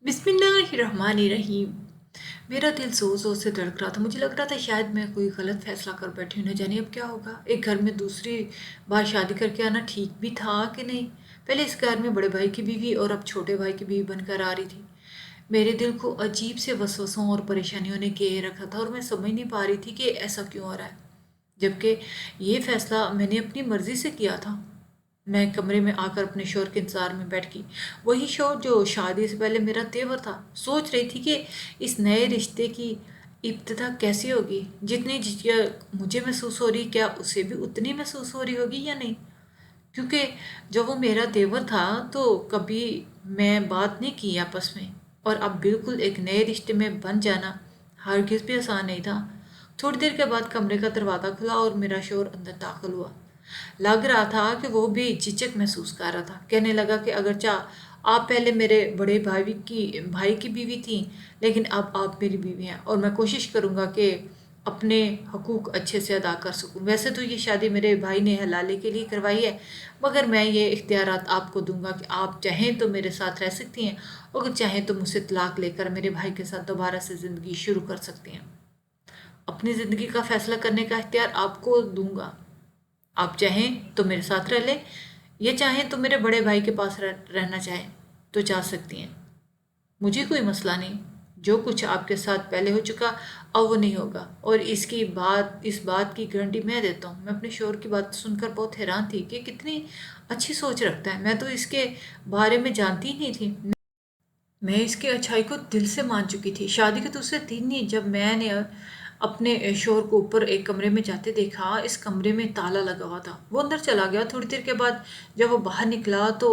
बिस्मिल्लाहिर्रहमानिर्रहीम। मेरा दिल ज़ोर ज़ोर से धड़क रहा था। मुझे लग रहा था शायद मैं कोई गलत फैसला कर बैठी हूँ, न जाने अब क्या होगा। एक घर में दूसरी बार शादी करके आना ठीक भी था कि नहीं। पहले इस घर में बड़े भाई की बीवी और अब छोटे भाई की बीवी बनकर आ रही थी। मेरे दिल को अजीब से वसवसों और परेशानियों ने घेरे रखा था और मैं समझ नहीं पा रही थी कि ऐसा क्यों हो रहा है, जबकि ये फैसला मैंने अपनी मर्जी से किया था। मैं कमरे में आकर अपने शौहर के इंतजार में बैठ गई। वही शौहर जो शादी से पहले मेरा तेवर था। सोच रही थी कि इस नए रिश्ते की इब्तिदा कैसी होगी। जितनी झिझक मुझे महसूस हो रही, क्या उसे भी उतनी महसूस हो रही होगी या नहीं। क्योंकि जब वो मेरा तेवर था तो कभी मैं बात नहीं की आपस में, और अब बिल्कुल एक नए रिश्ते में बन जाना हरगिज़ भी आसान नहीं था। थोड़ी देर के बाद कमरे का दरवाज़ा खुला और मेरा शौहर अंदर दाखिल हुआ। लग रहा था कि वो भी झिझक महसूस कर रहा था। कहने लगा कि अगर चाह आप पहले मेरे बड़े भाई की बीवी थी, लेकिन अब आप मेरी बीवी हैं और मैं कोशिश करूँगा कि अपने हकूक़ अच्छे से अदा कर सकूँ। वैसे तो ये शादी मेरे भाई ने हलाले के लिए करवाई है, मगर मैं ये इख्तियारात आपको दूंगा कि आप चाहें तो मेरे साथ रह सकती हैं, अगर चाहें तो मुझसे तलाक लेकर मेरे भाई के साथ दोबारा से ज़िंदगी शुरू कर सकती हैं। अपनी ज़िंदगी का फ़ैसला करने का इख्तियार आपको दूंगा। आप चाहें तो मेरे साथ रह लें, या चाहें तो मेरे बड़े भाई के पास रहना चाहें तो जा सकती हैं। मुझे कोई मसला नहीं। जो कुछ आपके साथ पहले हो चुका अब वो नहीं होगा, और इस बात की गारंटी मैं देता हूँ। मैं अपने शौहर की बात सुनकर बहुत हैरान थी कि कितनी अच्छी सोच रखता है। मैं तो इसके बारे में जानती ही नहीं थी। मैं इसकी अच्छाई को दिल से मान चुकी थी। शादी के दूसरे दिन ही जब मैंने अपने शौहर को ऊपर एक कमरे में जाते देखा, इस कमरे में ताला लगा हुआ था। वो अंदर चला गया। थोड़ी देर के बाद जब वो बाहर निकला तो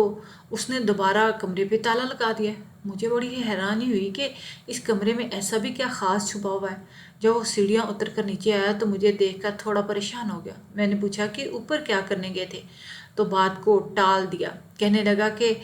उसने दोबारा कमरे पे ताला लगा दिया। मुझे बड़ी ही हैरानी हुई कि इस कमरे में ऐसा भी क्या ख़ास छुपा हुआ है। जब वो सीढ़ियाँ उतर कर नीचे आया तो मुझे देखकर थोड़ा परेशान हो गया। मैंने पूछा कि ऊपर क्या करने गए थे, तो बात को टाल दिया। कहने लगा कि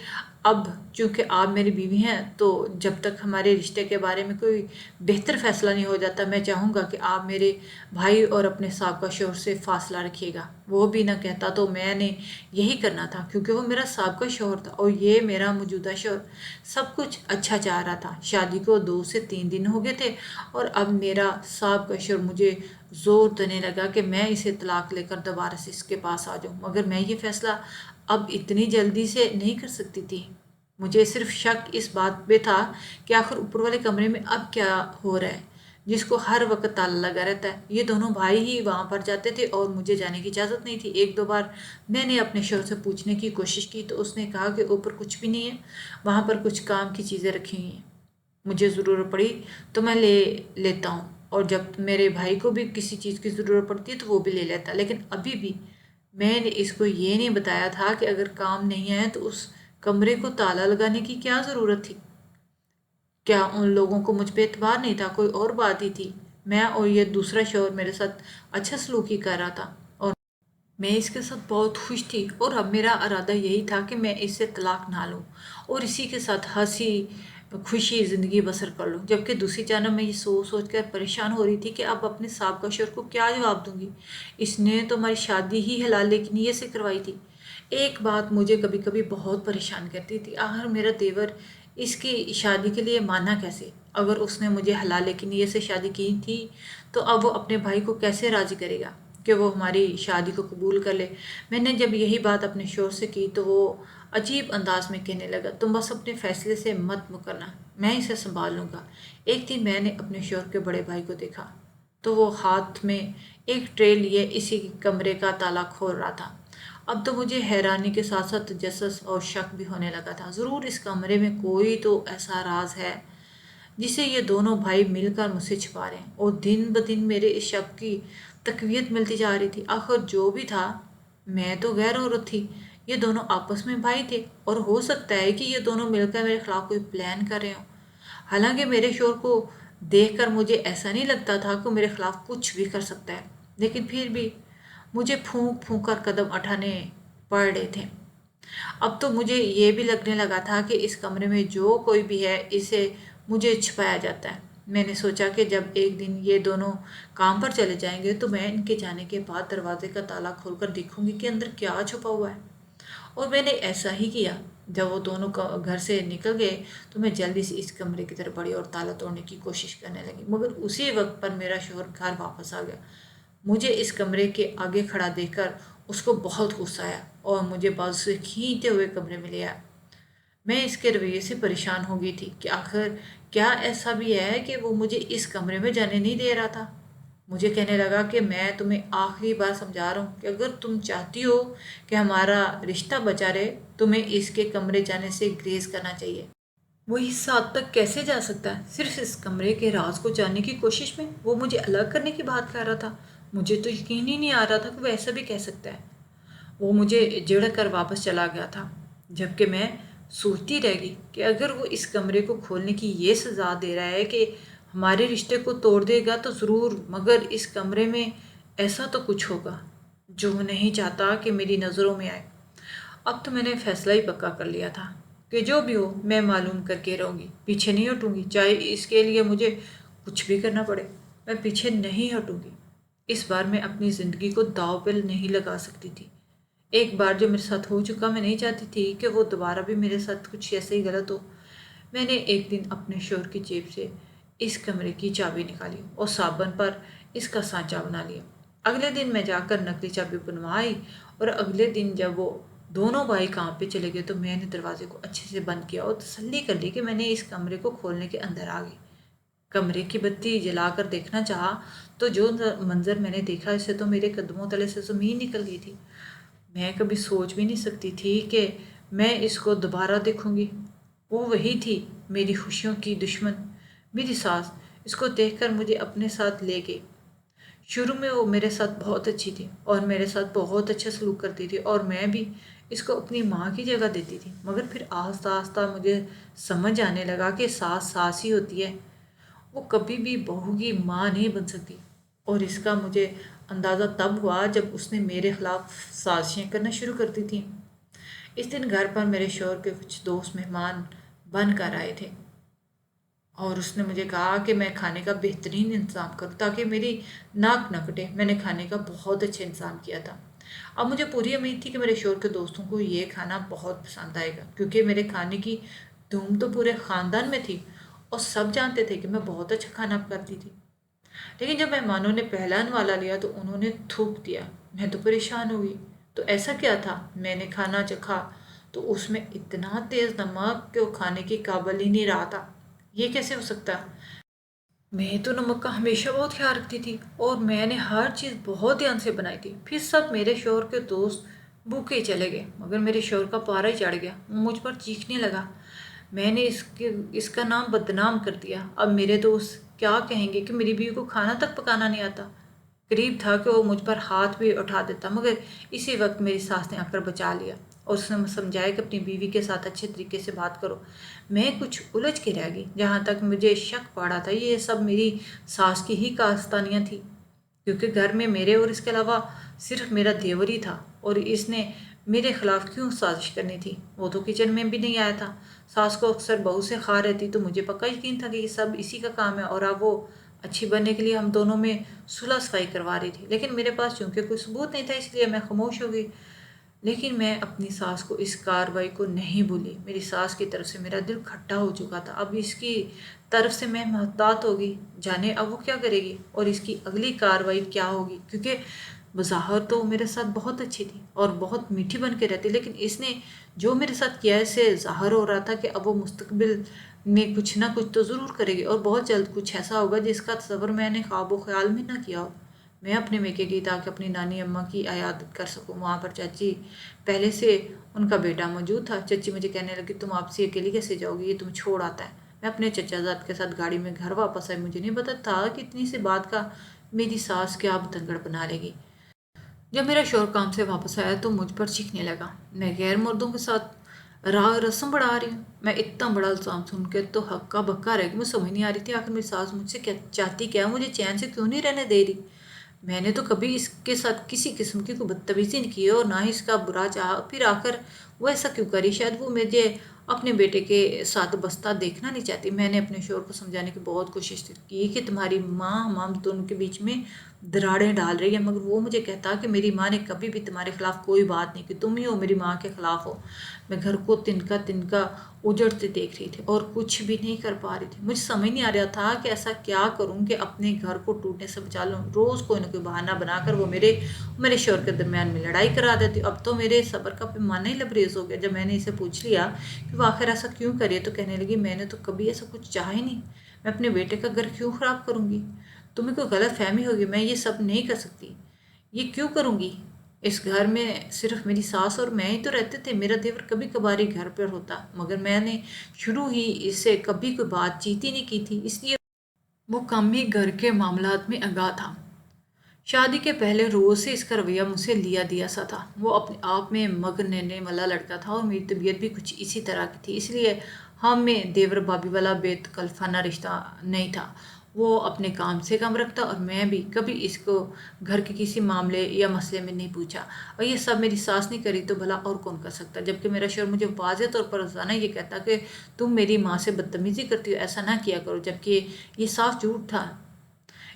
अब चूँकि आप मेरी बीवी हैं तो जब तक हमारे रिश्ते के बारे में कोई बेहतर फ़ैसला नहीं हो जाता, मैं चाहूँगा कि आप मेरे भाई और अपने साबका शौहर से फ़ासला रखिएगा। वो भी ना कहता तो मैंने यही करना था, क्योंकि वो मेरा साबका शौहर था और ये मेरा मौजूदा शौहर। सब कुछ अच्छा चाह रहा था। शादी को 2 से 3 दिन हो गए थे और अब मेरा साबका शौहर मुझे ज़ोर देने लगा कि मैं इसे तलाक लेकर दोबारा से इसके पास आ जाऊँ, मगर मैं ये फ़ैसला अब इतनी जल्दी से नहीं कर सकती थी। मुझे सिर्फ शक इस बात पे था कि आखिर ऊपर वाले कमरे में अब क्या हो रहा है, जिसको हर वक्त ताला लगा रहता है। ये दोनों भाई ही वहाँ पर जाते थे और मुझे जाने की इजाज़त नहीं थी। एक दो बार मैंने अपने शौहर से पूछने की कोशिश की तो उसने कहा कि ऊपर कुछ भी नहीं है, वहाँ पर कुछ काम की चीज़ें रखी हुई हैं, मुझे ज़रूरत पड़ी तो मैं ले लेता हूँ, और जब मेरे भाई को भी किसी चीज़ की ज़रूरत पड़ती है तो वो भी ले लेता। लेकिन अभी भी मैंने इसको ये नहीं बताया था कि अगर काम नहीं आया तो उस कमरे को ताला लगाने की क्या ज़रूरत थी। क्या उन लोगों को मुझ पे एतबार नहीं था, कोई और बात ही थी। मैं और ये दूसरा शौहर मेरे साथ अच्छा सलूक ही कर रहा था और मैं इसके साथ बहुत खुश थी, और अब मेरा इरादा यही था कि मैं इससे तलाक ना लूँ और इसी के साथ हंसी खुशी ज़िंदगी बसर कर लूँ। जबकि दूसरी जानब मैं ये सोच सोच कर परेशान हो रही थी कि अब अपने साहब का शौहर को क्या जवाब दूंगी। इसने तो हमारी शादी ही हलाले की नीयत से करवाई थी। एक बात मुझे कभी कभी बहुत परेशान करती थी, आखिर मेरा देवर इसकी शादी के लिए माना कैसे। अगर उसने मुझे हलाले की नीयत से शादी की थी तो अब वो अपने भाई को कैसे राज़ी करेगा कि वो हमारी शादी को कबूल कर ले। मैंने जब यही बात अपने शौहर से की तो वो अजीब अंदाज में कहने लगा, तुम बस अपने फैसले से मत मुकरना, मैं इसे संभाल लूँगा। एक दिन मैंने अपने शौहर के बड़े भाई को देखा तो वो हाथ में एक ट्रे लिए इसी कमरे का ताला खोल रहा था। अब तो मुझे हैरानी के साथ साथ तजस्सुस और शक भी होने लगा था। ज़रूर इस कमरे में कोई तो ऐसा राज है जिसे ये दोनों भाई मिलकर मुझसे छिपा रहे हैं, और दिन ब दिन मेरे इस शक की तकवीत मिलती जा रही थी। आखिर जो भी था, मैं तो गैर औरत थी, ये दोनों आपस में भाई थे, और हो सकता है कि ये दोनों मिलकर मेरे खिलाफ कोई प्लान कर रहे हों। हालांकि मेरे शोर को देखकर मुझे ऐसा नहीं लगता था कि मेरे खिलाफ कुछ भी कर सकता है, लेकिन फिर भी मुझे फूंक फूंक कर कदम उठाने पड़ रहे थे। अब तो मुझे ये भी लगने लगा था कि इस कमरे में जो कोई भी है इसे मुझे छिपाया जाता है। मैंने सोचा कि जब एक दिन ये दोनों काम पर चले जाएंगे तो मैं इनके जाने के बाद दरवाजे का ताला खोलकर देखूंगी कि अंदर क्या छुपा हुआ है, और मैंने ऐसा ही किया। جب وہ دونوں گھر سے نکل گئے تو میں جلدی سے اس کمرے کی طرف بڑھی اور تالا توڑنے کی کوشش کرنے لگی، مگر اسی وقت پر میرا شوہر گھر واپس آ گیا۔ مجھے اس کمرے کے آگے کھڑا دیکھ کر اس کو بہت غصہ آیا اور مجھے بازو سے کھینچتے ہوئے کمرے میں لے آیا۔ میں اس کے رویے سے پریشان ہو گئی تھی کہ آخر کیا ایسا بھی ہے کہ وہ مجھے اس کمرے میں جانے نہیں دے رہا تھا۔ مجھے کہنے لگا کہ میں تمہیں آخری بار سمجھا رہا ہوں کہ اگر تم چاہتی ہو کہ ہمارا رشتہ بچا رہے، تمہیں اس کے کمرے جانے سے گریز کرنا چاہیے۔ وہ اس حد تک کیسے جا سکتا ہے؟ صرف اس کمرے کے راز کو جاننے کی کوشش میں وہ مجھے الگ کرنے کی بات کر رہا تھا۔ مجھے تو یقین ہی نہیں آ رہا تھا کہ وہ ایسا بھی کہہ سکتا ہے۔ وہ مجھے جھڑک کر واپس چلا گیا تھا، جبکہ میں سوچتی رہ گئی کہ اگر وہ اس کمرے کو کھولنے کی یہ سزا دے رہا ہے کہ ہمارے رشتے کو توڑ دے گا تو ضرور، مگر اس کمرے میں ایسا تو کچھ ہوگا جو وہ نہیں چاہتا کہ میری نظروں میں آئے۔ اب تو میں نے فیصلہ ہی پکا کر لیا تھا کہ جو بھی ہو میں معلوم کر کے رہوں گی، پیچھے نہیں ہٹوں گی، چاہے اس کے لیے مجھے کچھ بھی کرنا پڑے، میں پیچھے نہیں ہٹوں گی۔ اس بار میں اپنی زندگی کو داؤ پہ نہیں لگا سکتی تھی۔ ایک بار جو میرے ساتھ ہو چکا، میں نہیں چاہتی تھی کہ وہ دوبارہ بھی میرے ساتھ کچھ ایسے ہی غلط ہو۔ میں نے ایک دن اپنے شوہر کی جیب سے اس کمرے کی چابی نکالی اور صابن پر اس کا سانچہ بنا لیا۔ اگلے دن میں جا کر نقلی چابی بنوائی اور اگلے دن جب وہ دونوں بھائی کام پہ چلے گئے تو میں نے دروازے کو اچھے سے بند کیا اور تسلی کر لی کہ میں نے اس کمرے کو کھولنے کے اندر آ گئی۔ کمرے کی بتی جلا کر دیکھنا چاہا تو جو منظر میں نے دیکھا، اس سے تو میرے قدموں تلے سے زمین نکل گئی تھی۔ میں کبھی سوچ بھی نہیں سکتی تھی کہ میں اس کو دوبارہ دیکھوں گی۔ وہ وہی تھی، میری خوشیوں کی دشمن، میری ساس۔ اس کو دیکھ کر مجھے اپنے ساتھ لے گئی۔ شروع میں وہ میرے ساتھ بہت اچھی تھی اور میرے ساتھ بہت اچھا سلوک کرتی تھی اور میں بھی اس کو اپنی ماں کی جگہ دیتی تھی، مگر پھر آہستہ آہستہ مجھے سمجھ آنے لگا کہ ساس ساس ہی ہوتی ہے، وہ کبھی بھی بہو کی ماں نہیں بن سکتی۔ اور اس کا مجھے اندازہ تب ہوا جب اس نے میرے خلاف سازشیں کرنا شروع کر دی تھیں۔ اس دن گھر پر میرے شوہر کے کچھ دوست مہمان بن کر آئے تھے اور اس نے مجھے کہا کہ میں کھانے کا بہترین انتظام کروں تاکہ میری ناک نہ کٹے۔ میں نے کھانے کا بہت اچھا انتظام کیا تھا۔ اب مجھے پوری امید تھی کہ میرے شوہر کے دوستوں کو یہ کھانا بہت پسند آئے گا، کیونکہ میرے کھانے کی دھوم تو پورے خاندان میں تھی اور سب جانتے تھے کہ میں بہت اچھا کھانا پکاتی تھی۔ لیکن جب مہمانوں نے پہلا نوالا لیا تو انہوں نے تھوک دیا۔ میں تو پریشان ہوئی۔ تو ایسا کیا تھا؟ میں نے کھانا چکھا تو اس میں اتنا تیز نمک کہ وہ کھانے کے قابل ہی نہیں رہا تھا۔ یہ کیسے ہو سکتا؟ میں تو نمک کا ہمیشہ بہت خیال رکھتی تھی اور میں نے ہر چیز بہت دھیان سے بنائی تھی۔ پھر سب میرے شوہر کے دوست بھوکے ہی چلے گئے، مگر میرے شوہر کا پارا ہی چڑھ گیا، وہ مجھ پر چیخنے لگا۔ میں نے اس کا نام بدنام کر دیا۔ اب میرے دوست کیا کہیں گے کہ میری بیوی کو کھانا تک پکانا نہیں آتا۔ قریب تھا کہ وہ مجھ پر ہاتھ بھی اٹھا دیتا، مگر اسی وقت میری ساس نے آ کر بچا لیا اور اس نے سمجھایا کہ اپنی بیوی کے ساتھ اچھے طریقے سے بات کرو۔ میں کچھ الجھ کے رہ گئی۔ جہاں تک مجھے شک پڑا تھا یہ سب میری ساس کی ہی کاستانیاں تھیں، کیونکہ گھر میں میرے اور اس کے علاوہ صرف میرا دیور ہی تھا، اور اس نے میرے خلاف کیوں سازش کرنی تھی؟ وہ تو کچن میں بھی نہیں آیا تھا۔ ساس کو اکثر بہو سے خواہ رہتی تو مجھے پکا یقین تھا کہ یہ سب اسی کا کام ہے اور اب وہ اچھی بننے کے لیے ہم دونوں میں صلح صفائی کروا رہی تھی۔ لیکن میرے پاس چونکہ کوئی ثبوت نہیں تھا، اس لیے میں خاموش ہو گئی۔ لیکن میں اپنی ساس کو اس کارروائی کو نہیں بھولی۔ میری ساس کی طرف سے میرا دل کھٹا ہو چکا تھا، اب اس کی طرف سے میں محتاط ہو گئی، جانے اب وہ کیا کرے گی اور اس کی اگلی کارروائی کیا ہوگی، کیونکہ بظاہر تو میرے ساتھ بہت اچھی تھی اور بہت میٹھی بن کے رہتی، لیکن اس نے جو میرے ساتھ کیا، اس سے ظاہر ہو رہا تھا کہ اب وہ مستقبل میں کچھ نہ کچھ تو ضرور کرے گی اور بہت جلد کچھ ایسا ہوگا جس کا تصور میں نے خواب و خیال میں نہ کیا ہو۔ میں اپنے میکے گئی تاکہ اپنی نانی اماں کی عیادت کر سکوں۔ وہاں پر چاچی پہلے سے ان کا بیٹا موجود تھا۔ چچی مجھے کہنے لگی، تم آپسی اکیلی کیسے جاؤ گی؟ یہ تم چھوڑ آتا ہے۔ میں اپنے چچا زاد کے ساتھ گاڑی میں گھر واپس آئی۔ مجھے نہیں پتا تھا کہ اتنی سی بات کا میری ساس کیا بتنگڑ بنا لے گی۔ جب میرا شوہر کام سے واپس آیا تو مجھ پر چیخنے لگا، میں غیر مردوں کے ساتھ رسم بڑھا رہی ہوں۔ میں اتنا بڑا الزام سن کے تو ہکا بکا رہ گئی۔ مجھے سمجھ نہیں آ رہی تھی آخر میری ساس مجھ سے کیا چاہتی، کیا مجھے چین سے کیوں نہیں رہنے دے رہی۔ میں نے تو کبھی اس کے ساتھ کسی قسم کی کوئی بدتمیزی نہیں کی اور نہ ہی اس کا برا چاہا، پھر آخر وہ ایسا کیوں کری؟ شاید وہ مجھے اپنے بیٹے کے ساتھ بستہ دیکھنا نہیں چاہتی۔ میں نے اپنے شوہر کو سمجھانے کی بہت کوشش کی کہ تمہاری ماں ہم دونوں کے بیچ میں दरारें डाल रही है, मगर वो मुझे कहता कि मेरी माँ ने कभी भी तुम्हारे खिलाफ कोई बात नहीं की, तुम ही हो मेरी माँ के खिलाफ हो। मैं घर को तिनका तिनका उजड़ते देख रही थी और कुछ भी नहीं कर पा रही थी। मुझे समझ नहीं आ रहा था कि ऐसा क्या करूं कि अपने घर को टूटने से बचा लूं। रोज़ कोई ना कोई बहाना बनाकर वो मेरे शोहर के दरमियान में लड़ाई करा देती। अब तो मेरे सब्र का पैमाना ही लबरेज हो गया। जब मैंने इसे पूछ लिया कि वो आखिर ऐसा क्यों करे, तो कहने लगी, मैंने तो कभी ऐसा कुछ चाहा ही नहीं। मैं अपने बेटे का घर क्यों ख़राब करूँगी? तुम्हें कोई गलत फहमी होगी, मैं ये सब नहीं कर सकती। ये क्यों करूँगी? इस घर में सिर्फ मेरी सास और मैं ही तो रहते थे। मेरा देवर कभी कभार ही घर पर होता, मगर मैंने शुरू ही इससे कभी कोई बातचीत ही नहीं की थी, इसलिए वो कम ही घर के मामलात में आगाह था। शादी के पहले रोज से इसका रवैया मुझसे लिया दिया सा था। वो अपने आप में मगन रहने वाला लड़का था और मेरी तबीयत भी कुछ इसी तरह की थी, इसलिए हम में देवर भाभी वाला बेतकल्फाना रिश्ता नहीं था। वो अपने काम से काम रखता और मैं भी कभी इसको घर के किसी मामले या मसले में नहीं पूछा। और ये सब मेरी सास नहीं करी तो भला और कौन कर सकता, जबकि मेरा शोहर मुझे वाज़ेह तौर पर रोज़ाना ये कहता कि तुम मेरी माँ से बदतमीज़ी करती हो, ऐसा ना किया करो, जबकि ये साफ झूठ था।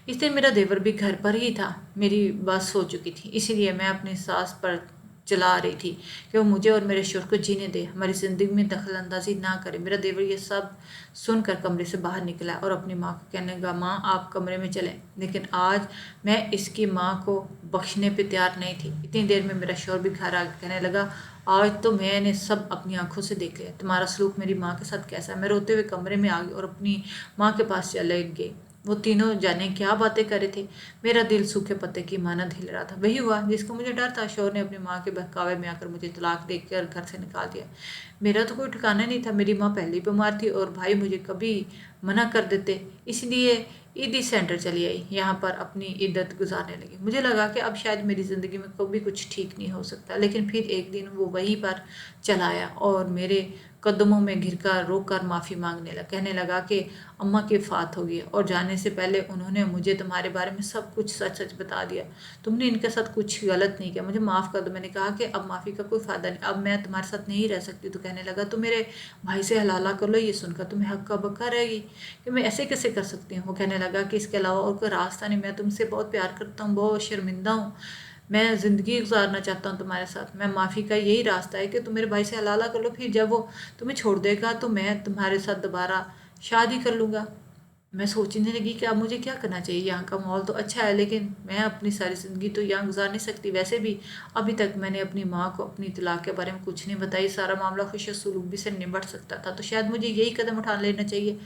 इस दिन मेरा देवर भी घर पर ही था। मेरी बस हो चुकी थी, इसीलिए मैं अपनी सास पर चला रही थी कि वो मुझे और मेरे शोहर को जीने दे, हमारी ज़िंदगी में दखल अंदाजी ना करे। मेरा देवर ये सब सुनकर कमरे से बाहर निकला और अपनी माँ को कहने लगा, माँ आप कमरे में चलें। लेकिन आज मैं इसकी माँ को बख्शने पे तैयार नहीं थी। इतनी देर में मेरा शोहर भी घर आ कहने लगा, आज तो मैंने सब अपनी आंखों से देख लिया, तुम्हारा सलूक मेरी माँ के साथ कैसा है। मैं रोते हुए कमरे में आ गई और अपनी माँ के पास चले गई। वो तीनों जाने क्या बातें कर रहे थे। मेरा दिल सूखे पत्ते की मानद हिल रहा था। वही हुआ जिसका मुझे डर था। शोहर ने अपनी माँ के बहकावे में आकर मुझे तलाक देकर घर से निकाल दिया। मेरा तो कोई ठिकाना नहीं था। मेरी माँ पहले ही बीमार थी और भाई मुझे कभी मना कर देते, इसलिए ईदी सेंटर चली आई। यहाँ पर अपनी इद्दत गुजारने लगी। मुझे लगा कि अब शायद मेरी ज़िंदगी में कभी कुछ ठीक नहीं हो सकता, लेकिन फिर एक दिन वो वहीं पर चला आया और मेरे कदमों में घिरकर रोक कर माफ़ी मांगने लगा। कहने लगा कि अम्मा की वफ़ात हो गई और जाने से पहले उन्होंने मुझे तुम्हारे बारे में सब कुछ सच सच बता दिया। तुमने इनके साथ कुछ गलत नहीं किया, मुझे माफ़ कर दो। मैंने कहा कि अब माफ़ी का कोई फ़ायदा नहीं, अब मैं तुम्हारे साथ नहीं रह सकती। तो कहने लगा, तुम मेरे भाई से हलाला कर लो। ये सुनकर तुम्हें हक्का बक्का रहेगी कि मैं ऐसे कैसे कर सकती हूँ। वो कहने लगा कि इसके अलावा और कोई रास्ता नहीं, मैं तुमसे बहुत प्यार करता हूँ, बहुत शर्मिंदा हूँ, मैं ज़िंदगी गुजारना चाहता हूँ तुम्हारे साथ। मैं माफ़ी का यही रास्ता है कि तुम मेरे भाई से हलाला कर लो, फिर जब वो तुम्हें छोड़ देगा तो मैं तुम्हारे साथ दोबारा शादी कर लूँगा। मैं सोचने लगी कि अब मुझे क्या करना चाहिए। यहाँ का माहौल तो अच्छा है, लेकिन मैं अपनी सारी ज़िंदगी तो यहाँ गुजार नहीं सकती। वैसे भी अभी तक मैंने अपनी माँ को अपनी तलाक के बारे में कुछ नहीं बताई। सारा मामला खुश सलूक से निपट सकता था, तो शायद मुझे यही कदम उठा लेना चाहिए।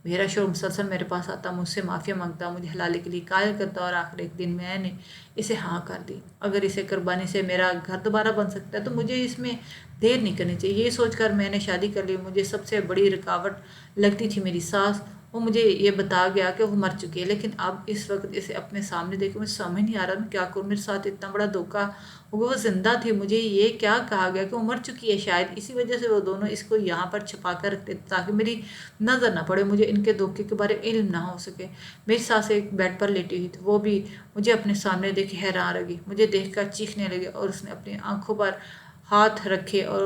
मेरा शोर मुसलसल मेरे पास आता, मुझसे माफ़िया मांगता, मुझे हलाले के लिए कायल करता और आखिर एक दिन मैंने इसे हाँ कर दी। अगर इसे कुर्बानी से मेरा घर दोबारा बन सकता है तो मुझे इसमें देर नहीं करनी चाहिए। ये सोचकर मैंने शादी कर ली। मुझे सबसे बड़ी रुकावट लगती थी मेरी सास। वो मुझे ये बता गया कि वो मर चुकी है, लेकिन अब इस वक्त इसे अपने सामने देखो, मुझे समझ नहीं आ रहा मैं क्या करूँ। मेरे साथ इतना बड़ा धोखा हुआ, वो जिंदा थी, मुझे ये क्या कहा गया कि वो मर चुकी है। शायद इसी वजह से वो दोनों इसको यहाँ पर छुपा कर रखते ताकि मेरी नज़र ना पड़े, मुझे इनके धोखे के बारे में इल्म ना हो सके। मेरी सास एक बेड पर लेटी हुई थी, वो भी मुझे अपने सामने देख हैरान रह गई। मुझे देखकर चीखने लगी और उसने अपनी आंखों पर हाथ रखे और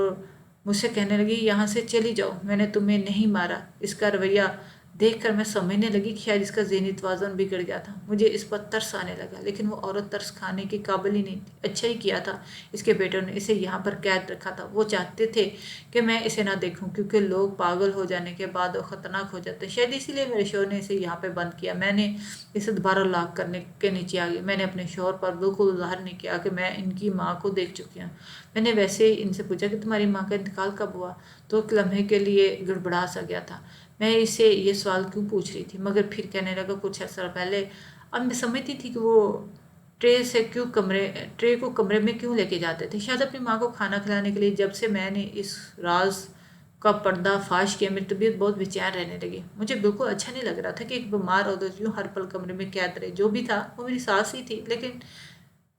मुझसे कहने लगी, यहाँ से चली जाओ, मैंने तुम्हें नहीं मारा। इसका रवैया देखकर मैं समझने लगी कि शायद इसका ज़हनी तवाज़ुन बिगड़ गया था। मुझे इस पर तरस आने लगा, लेकिन वो औरत तरस खाने की काबिल ही नहीं थी। अच्छा ही किया था इसके बेटों ने इसे यहाँ पर कैद रखा था। वो चाहते थे कि मैं इसे ना देखूं, क्योंकि लोग पागल हो जाने के बाद वो ख़तरनाक हो जाते हैं। शायद इसीलिए मेरे शोहर ने इसे यहाँ पर बंद किया। मैंने इसे दोबारा लॉक करने के नीचे आ गई। मैंने अपने शोहर पर बिल्कुल ज़ाहिर नहीं किया कि मैं इनकी माँ को देख चुकी हूँ। मैंने वैसे ही इनसे पूछा कि तुम्हारी माँ का इंतकाल कब हुआ, तो एक लम्हे के लिए गड़बड़ा सा गया था। मैं इसे ये सवाल क्यों पूछ रही थी, मगर फिर कहने लगा, कुछ अर्सा पहले। अब मैं समझती थी कि वो ट्रे को कमरे में क्यों लेके जाते थे। शायद अपनी माँ को खाना खिलाने के लिए। जब से मैंने इस राज का पर्दा फाश किया, मेरी तबीयत बहुत बेचैन रहने लगी। मुझे बिल्कुल अच्छा नहीं लग रहा था कि एक बीमार औरत यूँ हर पल कमरे में कैद रहे। जो भी था वो मेरी सास ही थी, लेकिन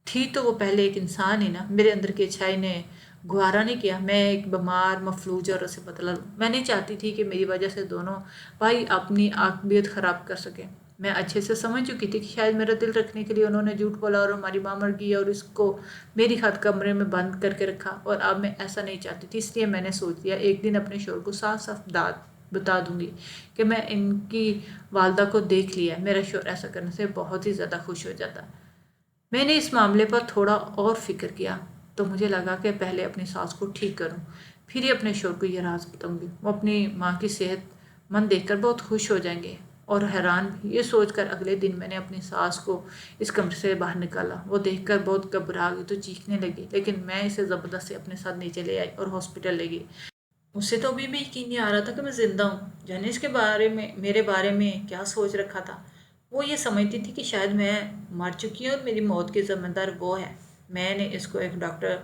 थी तो वो पहले एक इंसान ही ना। मेरे अंदर की अच्छाई ने गुहारा नहीं किया। मैं एक बीमार मफलूज औरत से बदला लूं। मैं नहीं चाहती थी कि मेरी वजह से दोनों भाई अपनी आकबियत ख़राब कर सकें। मैं अच्छे से समझ चुकी थी कि शायद मेरा दिल रखने के लिए उन्होंने झूठ बोला और हमारी माँ मर गई और इसको मेरी खातिर कमरे में बंद करके रखा, और अब मैं ऐसा नहीं चाहती थी। इसलिए मैंने सोच लिया एक दिन अपने शोर को साफ साफ दाद बता दूंगी कि मैं इनकी वालदा को देख लिया। मेरा शोर ऐसा करने से बहुत ही ज़्यादा खुश हो जाता। میں نے اس معاملے پر تھوڑا اور فکر کیا تو مجھے لگا کہ پہلے اپنی ساس کو ٹھیک کروں، پھر ہی اپنے شوہر کو یہ راز بتاؤں گی۔ وہ اپنی ماں کی صحت مند دیکھ کر بہت خوش ہو جائیں گے اور حیران بھی۔ یہ سوچ کر اگلے دن میں نے اپنی ساس کو اس کمرے سے باہر نکالا۔ وہ دیکھ کر بہت گھبرا گئی تو چیخنے لگی، لیکن میں اسے زبردستی اپنے ساتھ نیچے لے آئی اور ہاسپٹل لے گئی۔ اسے تو ابھی بھی یقین نہیں آ رہا تھا کہ میں زندہ ہوں۔ جانے اس کے بارے میں میرے بارے میں کیا سوچ رکھا تھا۔ وہ یہ سمجھتی تھی کہ شاید میں مر چکی ہوں اور میری موت کی ذمہ دار وہ ہے۔ میں نے اس کو ایک ڈاکٹر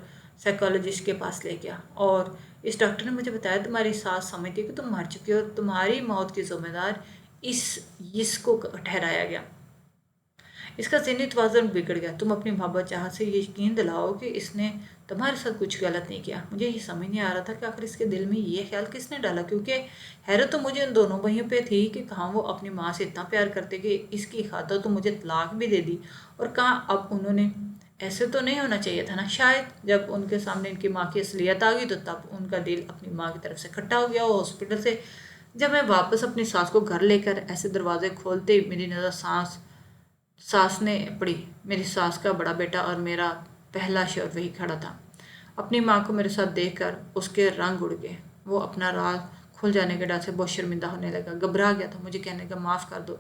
سائیکالوجسٹ کے پاس لے گیا اور اس ڈاکٹر نے مجھے بتایا تمہاری ساس سمجھتی ہے کہ تم مر چکی ہو اور تمہاری موت کی ذمہ دار اس کو ٹھہرایا گیا۔ اس کا ذہنی توازن بگڑ گیا۔ تم اپنی محبت چاہت سے یہ یقین دلاؤ کہ اس نے تمہارے ساتھ کچھ غلط نہیں کیا۔ مجھے یہ سمجھ نہیں آ رہا تھا کہ آخر اس کے دل میں یہ خیال کس نے ڈالا، کیونکہ حیرت تو مجھے ان دونوں بھائیوں پہ تھی کہ کہاں وہ اپنی ماں سے اتنا پیار کرتے کہ اس کی خاطر تو مجھے طلاق بھی دے دی، اور کہاں اب انہوں نے ایسے تو نہیں ہونا چاہیے تھا نا۔ شاید جب ان کے سامنے ان کی ماں کی اصلیت آ گئی تو تب ان کا دل اپنی ماں کی طرف سے کھٹا ہو گیا۔ وہ ہاسپٹل سے جب میں واپس اپنی ساس کو گھر لے کر ایسے دروازے کھولتے میری نظر ساس نے پڑی۔ میری ساس کا بڑا بیٹا اور میرا پہلا شوہر وہی کھڑا تھا۔ اپنی ماں کو میرے ساتھ دیکھ کر اس کے رنگ اڑ گئے۔ وہ اپنا راز کھل جانے کے ڈر سے بہت شرمندہ ہونے لگا، گھبرا گیا تھا۔ مجھے کہنے لگا معاف کر دو،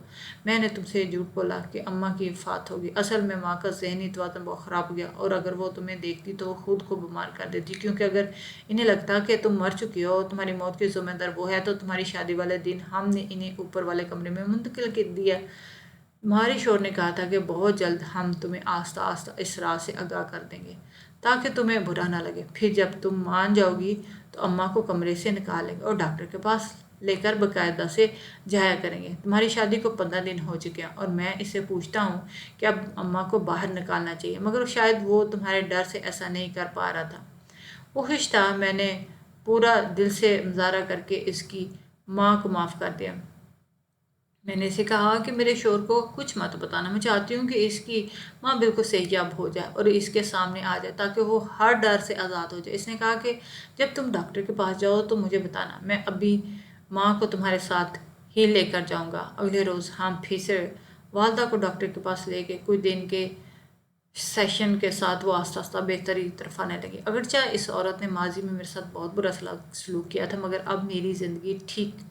میں نے تم سے جھوٹ بولا کہ اماں کی وفات ہوگی۔ اصل میں ماں کا ذہنی توازن بہت خراب ہو گیا، اور اگر وہ تمہیں دیکھتی تو وہ خود کو بیمار کر دیتی، کیونکہ اگر انہیں لگتا کہ تم مر چکی ہو، تمہاری موت کی ذمہ دار وہ ہے، تو تمہاری شادی والے دن ہم نے انہیں اوپر والے کمرے میں منتقل کر دیا۔ تمہارے شوہر نے کہا تھا کہ بہت جلد ہم تمہیں آہستہ آہستہ اس راز سے آگاہ کر دیں گے تاکہ تمہیں برا نہ لگے۔ پھر جب تم مان جاؤ گی تو اماں کو کمرے سے نکالیں گے اور ڈاکٹر کے پاس لے کر باقاعدہ سے جایا کریں گے۔ تمہاری شادی کو 15 دن ہو چکے ہیں اور میں اس سے پوچھتا ہوں کہ اب اماں کو باہر نکالنا چاہیے، مگر شاید وہ تمہارے ڈر سے ایسا نہیں کر پا رہا تھا۔ وہ خوش تھا۔ میں نے پورا دل سے مظاہرہ کر کے اس کی ماں کو معاف کر دیا۔ میں نے اسے کہا کہ میرے شوہر کو کچھ مت بتانا، میں چاہتی ہوں کہ اس کی ماں بالکل صحت یاب ہو جائے اور اس کے سامنے آ جائے تاکہ وہ ہر ڈر سے آزاد ہو جائے۔ اس نے کہا کہ جب تم ڈاکٹر کے پاس جاؤ تو مجھے بتانا، میں ابھی ماں کو تمہارے ساتھ ہی لے کر جاؤں گا۔ اگلے روز ہم پھر سے والدہ کو ڈاکٹر کے پاس لے گئے۔ کچھ دن کے سیشن کے ساتھ وہ آہستہ آہستہ بہتری کی طرف آنے لگی۔ اگرچہ اس عورت نے ماضی میں میرے ساتھ بہت برا سلوک کیا تھا، مگر اب میری زندگی ٹھیک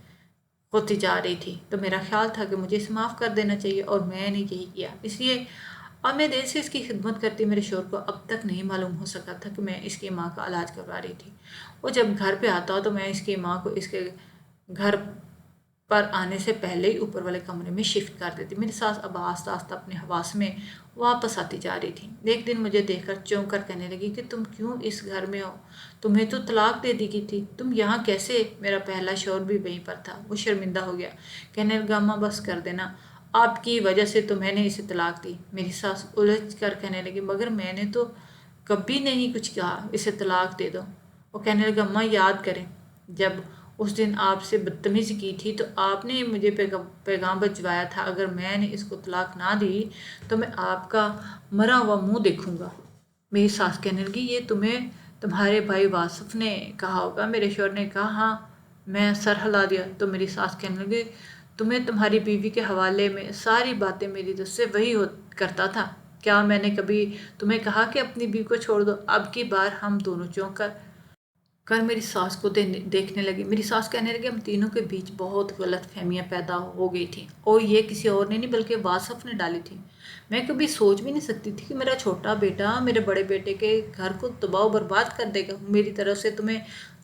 ہوتی جا رہی تھی تو میرا خیال تھا کہ مجھے اسے معاف کر دینا چاہیے، اور میں نے یہی کیا۔ اس لیے اب میں دل سے اس کی خدمت کرتی۔ میرے شوہر کو اب تک نہیں معلوم ہو سکا تھا کہ میں اس کی ماں کا علاج کروا رہی تھی۔ وہ جب گھر پہ آتا تو میں اس کی ماں کو اس کے گھر پر آنے سے پہلے ہی اوپر والے کمرے میں شفٹ کر دیتی۔ میری ساس اب آہستہ آہستہ اپنے حواس میں واپس آتی جا رہی تھی۔ ایک دن مجھے دیکھ کر چونک کر کہنے لگی کہ تم کیوں اس گھر میں ہو؟ تمہیں تو طلاق دے دی گئی تھی، تم یہاں کیسے؟ میرا پہلا شوہر بھی وہیں پر تھا۔ وہ شرمندہ ہو گیا، کہنے لگا اماں بس کر دینا، آپ کی وجہ سے تو میں نے اسے طلاق دی۔ میری ساس الجھ کر کہنے لگی مگر میں نے تو کبھی نہیں کچھ کہا، اسے طلاق دے دو۔ وہ کہنے لگا اماں یاد کریں جب اس دن آپ سے بدتمیزی کی تھی تو آپ نے مجھے پیغام بھجوایا تھا، اگر میں نے اس کو طلاق نہ دی تو میں آپ کا مرا ہوا منہ دیکھوں گا۔ میری ساس کہنے لگی یہ تمہیں تمہارے بھائی واصف نے کہا ہوگا۔ میرے شوہر نے کہا ہاں۔ میں سر ہلا دیا تو میری ساس کہنے لگی تمہیں تمہاری بیوی کے حوالے میں ساری باتیں میری طرف سے وہی کرتا تھا، کیا میں نے کبھی تمہیں کہا کہ اپنی بیوی کو چھوڑ دو؟ اب کی بار ہم دونوں چونک کر میری ساس کو دیکھنے لگی۔ میری ساس کہنے لگی ہم تینوں کے بیچ بہت غلط فہمیاں پیدا ہو گئی تھیں، اور یہ کسی اور نے نہیں بلکہ واصف نے ڈالی تھی۔ میں کبھی سوچ بھی نہیں سکتی تھی کہ میرا چھوٹا بیٹا میرے بڑے بیٹے کے گھر کو تباہ و برباد کر دے گا، میری طرف سے تمہیں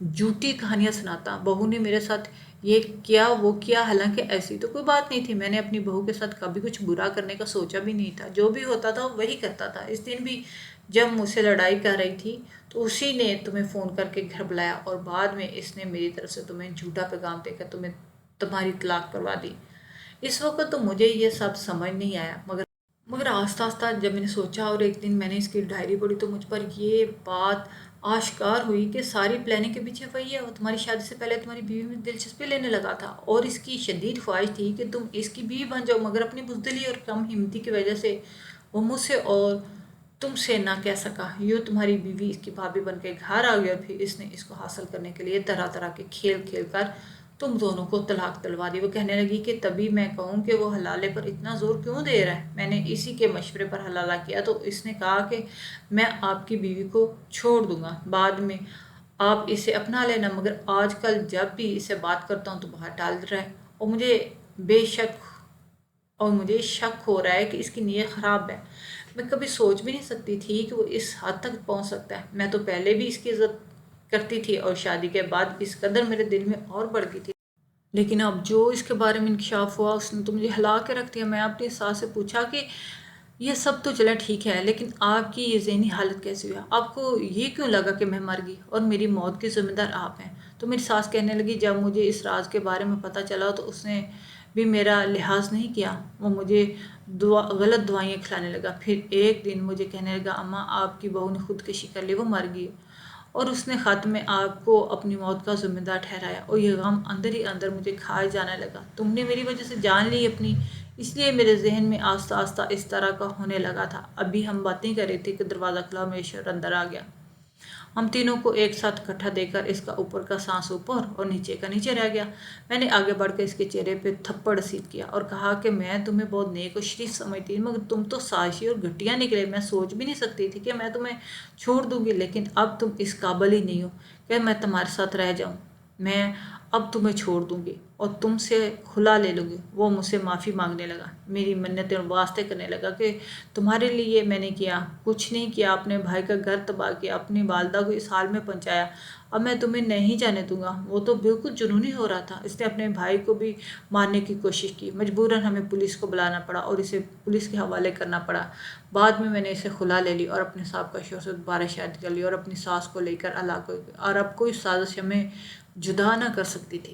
جھوٹی کہانیاں سناتا۔ بہو نے میرے ساتھ یہ کیا وہ کیا، حالانکہ ایسی تو کوئی بات نہیں تھی۔ میں نے اپنی بہو کے ساتھ کبھی کچھ برا کرنے کا سوچا بھی نہیں تھا، جو بھی ہوتا تھا وہی کرتا تھا۔ اس دن بھی جب مجھ سے لڑائی کر رہی تھی تو اسی نے تمہیں فون کر کے گھر بلایا، اور بعد میں اس نے میری طرف سے تمہیں جھوٹا پیغام دے کر تمہاری طلاق کروا دی۔ اس وقت تو مجھے یہ سب سمجھ نہیں آیا، مگر آہستہ آہستہ جب میں نے سوچا اور ایک دن میں نے اس کی ڈائری پڑھی تو مجھ پر یہ بات آشکار ہوئی کہ ساری پلاننگ کے پیچھے وہی ہے۔ وہ تمہاری شادی سے پہلے تمہاری بیوی میں دلچسپی لینے لگا تھا اور اس کی شدید خواہش تھی کہ تم اس کی بیوی بن جاؤ، مگر اپنی بزدلی اور کم ہمتی کی وجہ سے وہ مجھ سے اور تم سے نہ کہہ سکا۔ یوں تمہاری بیوی اس کی بھابھی بن کے گھر آ گئی، اور پھر اس نے اس کو حاصل کرنے کے لیے طرح طرح کے کھیل کھیل کر तुम दोनों को तलाक दिलवा दी। वो कहने लगी कि तभी मैं कहूँ कि वो हलाले पर इतना ज़ोर क्यों दे रहा है। मैंने इसी के मशवरे पर हलाला किया तो इसने कहा कि मैं आपकी बीवी को छोड़ दूंगा, बाद में आप इसे अपना लेना, मगर आजकल जब भी इससे बात करता हूँ तो बाहर टाल रहा है और बेशक मुझे शक हो रहा है कि इसकी नीयत ख़राब है। मैं कभी सोच भी नहीं सकती थी कि वो इस हद तक पहुंच सकता है। मैं तो पहले भी इसकी इज्जत करती थी और शादी के बाद इस कदर मेरे दिल में और बढ़ गई थी, लेकिन अब जो इसके बारे में इंकशाफ हुआ उसने तो मुझे हिला के रख दिया। मैं अपनी सास से पूछा कि ये सब तो चला ठीक है, लेकिन आपकी ये ज़हनी हालत कैसी हुई? आपको ये क्यों लगा कि मैं मर गई और मेरी मौत की ज़िम्मेदार आप हैं? तो मेरी सास कहने लगी, जब मुझे इस राज के बारे में पता चला तो उसने भी मेरा लिहाज नहीं किया। वो मुझे गलत दवाइयाँ खिलाने लगा। फिर एक दिन मुझे कहने लगा, अम्मा आपकी बहू ने खुदकशी कर ली, वो मर गई और उसने ख़त में आपको अपनी मौत का ज़िम्मेदार ठहराया। और ये गम अंदर ही अंदर मुझे खाए जाने लगा। तुमने मेरी वजह से जान ली अपनी, इसलिए मेरे जहन में आस्ता आस्ता इस तरह का होने लगा था। अभी हम बातें कर रहे थे कि दरवाज़ा खुला, महेश्वर अंदर आ गया। हम तीनों को एक साथ इकट्ठा देखकर इसका ऊपर का सांस ऊपर और नीचे का नीचे रह गया। मैंने आगे बढ़कर इसके चेहरे पे थप्पड़ सीध किया और कहा कि मैं तुम्हें बहुत नेक और शरीफ समझती थी, मगर तुम तो साजिश और घटिया निकले। मैं सोच भी नहीं सकती थी कि मैं तुम्हें छोड़ दूंगी, लेकिन अब तुम इस काबिल ही नहीं हो कि मैं तुम्हारे साथ रह जाऊं। मैं अब तुम्हें छोड़ दूंगी और तुमसे खुला ले लूँगी। वो मुझसे माफ़ी मांगने लगा, मेरी मन्नतें और वास्ते करने लगा कि तुम्हारे लिए मैंने किया, कुछ नहीं किया। अपने भाई का घर तबाह किया, अपनी वालदा को इस हाल में पहुंचाया। अब मैं तुम्हें नहीं जाने दूंगा। वो तो बिल्कुल जुनूनी हो रहा था। इसने अपने भाई को भी मारने की कोशिश की। मजबूरन हमें पुलिस को बुलाना पड़ा और इसे पुलिस के हवाले करना पड़ा। बाद में मैंने इसे खुला ले ली और अपने साहब का शोहर से दोबारा शादी कर ली और अपनी सास को लेकर अल्लाह को, और अब कोई साजिश हमें जुदा ना कर सकती थी।